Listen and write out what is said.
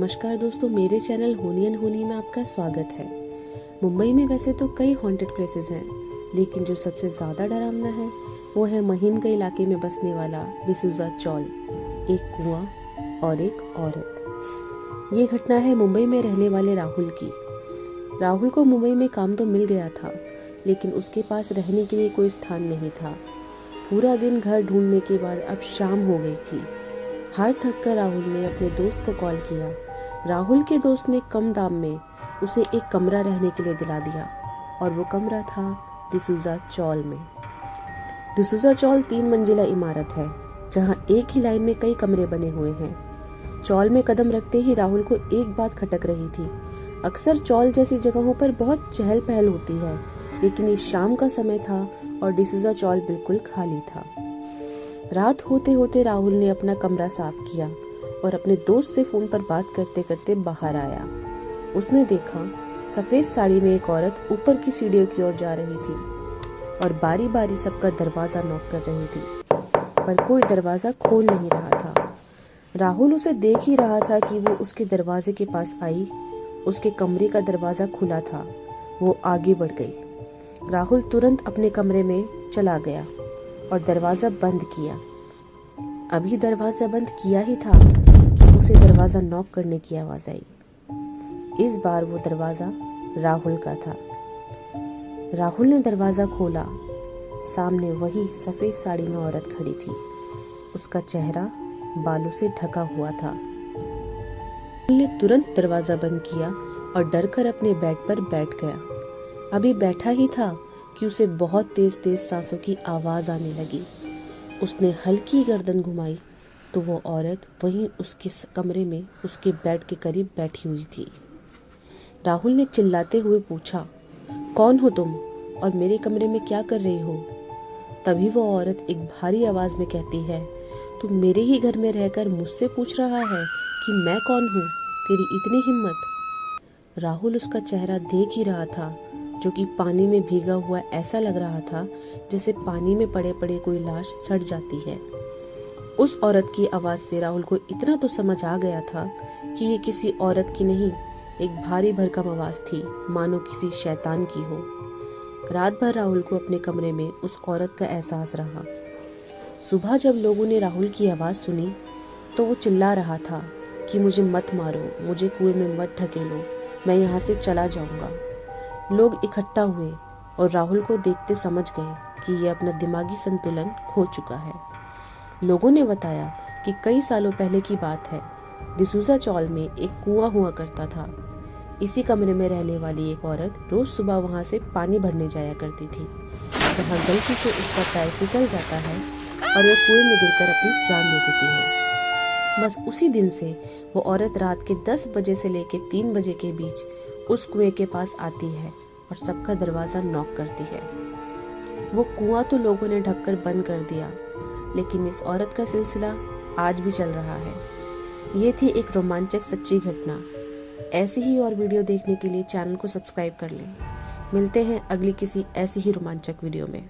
नमस्कार दोस्तों, मेरे चैनल होनी एंड होनी में आपका स्वागत है। मुंबई में वैसे तो कई हॉन्टेड प्लेसेस हैं, लेकिन जो सबसे ज़्यादा डरावना है वो है महिम के इलाके में बसने वाला डिसूजा चौल, एक कुआं और एक औरत। ये घटना है मुंबई में रहने वाले राहुल की। राहुल को मुंबई में काम तो मिल गया था, लेकिन उसके पास रहने के लिए कोई स्थान नहीं था। पूरा दिन घर ढूंढने के बाद अब शाम हो गई थी। हार थक कर राहुल ने अपने दोस्त को कॉल किया। राहुल के दोस्त ने कम दाम में उसे एक कमरा रहने के लिए दिला दिया, और वो कमरा था डिसूजा चौल में। डिसूजा चौल 3 मंजिला इमारत है, जहां एक ही लाइन में कई कमरे बने हुए हैं। चौल में कदम रखते ही राहुल को एक बात खटक रही थी। अक्सर चौल जैसी जगहों पर बहुत चहल पहल होती है, लेकिन ये शाम का समय था और डिसूजा चौल बिल्कुल खाली था। रात होते होते राहुल ने अपना कमरा साफ किया और अपने दोस्त से फोन पर बात करते करते बाहर आया। उसने देखा सफेद साड़ी में एक औरत ऊपर की सीढ़ियों की ओर जा रही थी और बारी बारी सबका दरवाजा नॉक कर रही थी, पर कोई दरवाजा खोल नहीं रहा था। राहुल उसे देख ही रहा था कि वो उसके दरवाजे के पास आई। उसके कमरे का दरवाजा खुला था। वो आगे बढ़ गई। राहुल तुरंत अपने कमरे में चला गया और दरवाजा बंद किया। अभी दरवाजा बंद किया ही था कि उसे दरवाजा नॉक करने की आवाज आई। इस बार वो दरवाजा राहुल का था। राहुल ने दरवाजा खोला। सामने वही सफेद साड़ी में औरत खड़ी थी। उसका चेहरा बालों से ढका हुआ था। राहुल ने तुरंत दरवाजा बंद किया और डरकर अपने बेड पर बैठ गया। अभी बैठा ही था कि उसे बहुत तेज तेज सांसों की आवाज आने लगी। उसने हल्की गर्दन घुमाई तो वो औरत वहीं उसके कमरे में उसके बेड के करीब बैठी हुई थी। राहुल ने चिल्लाते हुए पूछा, कौन हो तुम और मेरे कमरे में क्या कर रही हो? तभी वो औरत एक भारी आवाज में कहती है, तुम मेरे ही घर में रहकर मुझसे पूछ रहा है कि मैं कौन हूँ? तेरी इतनी हिम्मत? राहुल उसका चेहरा देख ही रहा था, जो कि पानी में भीगा हुआ ऐसा लग रहा था जैसे पानी में पड़े पड़े कोई लाश सड़ जाती है। उस औरत की आवाज से राहुल को इतना तो समझ आ गया था कि ये किसी औरत की नहीं, एक भारी भरकम आवाज थी, मानो किसी शैतान की हो। रात भर राहुल को अपने कमरे में उस औरत का एहसास रहा। सुबह जब लोगों ने राहुल की आवाज सुनी तो वो चिल्ला रहा था कि मुझे मत मारो, मुझे कुएं में मत ढकेलो, मैं यहाँ से चला जाऊंगा। लोग इकट्ठा हुए और राहुल को देखते समझ गए कि ये अपना दिमागी संतुलन खो चुका है। लोगों ने बताया कि कई सालों पहले की बात है। डिसूजा चौल में एक कुआं हुआ करता था। इसी कमरे में रहने वाली एक औरत रोज सुबह वहां से पानी भरने जाया करती थी, जहां गलती से उसका पैर फिसल जाता है और वह कुएं में गिरकर अपनी जान दे देती है। बस उसी दिन से वो औरत रात के 10 बजे से लेकर 3 बजे के बीच उस कुएं के पास आती है और सबका दरवाजा नॉक करती है। वो कुआं तो लोगों ने ढककर बंद कर दिया, लेकिन इस औरत का सिलसिला आज भी चल रहा है। ये थी एक रोमांचक सच्ची घटना। ऐसी ही और वीडियो देखने के लिए चैनल को सब्सक्राइब कर लें। मिलते हैं अगली किसी ऐसी ही रोमांचक वीडियो में।